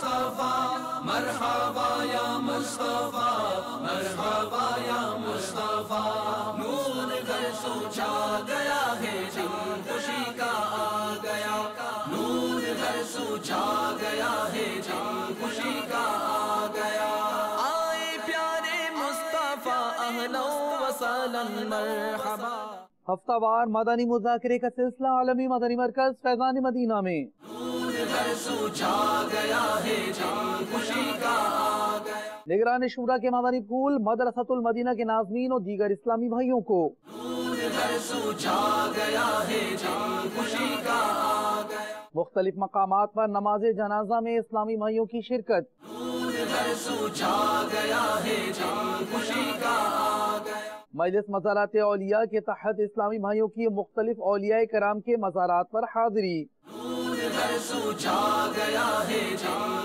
مصطفیٰ مرحبا یا مصطفیٰ مرحبا یا مصطفیٰ نور گھر سو چھا گیا ہے دن خوشی کا آ گیا نور گھر سو چھا گیا ہے دن خوشی کا آ گیا آئے پیارے مصطفیٰ اہلا و سہلا مرحبا ہفتہ وار مدنی مذاکرے کا سلسلہ عالمی مدنی مرکز فیضان مدینہ میں گھر سو چھا گیا ہے دن خوشی کا آ گیا نگران شورا کے مدنی پھول مدرسۃ المدینہ کے ناظرین اور دیگر اسلامی بھائیوں کو گھر سو چھا گیا ہے دن خوشی کا آ گیا مختلف مقامات پر نماز جنازہ میں اسلامی بھائیوں کی شرکت گھر سو چھا گیا ہے دن خوشی کا آ گیا مجلس مزارات اولیاء کے تحت اسلامی بھائیوں کی مختلف اولیاء کرام کے مزارات پر حاضری گھر سو چھا گیا ہے دن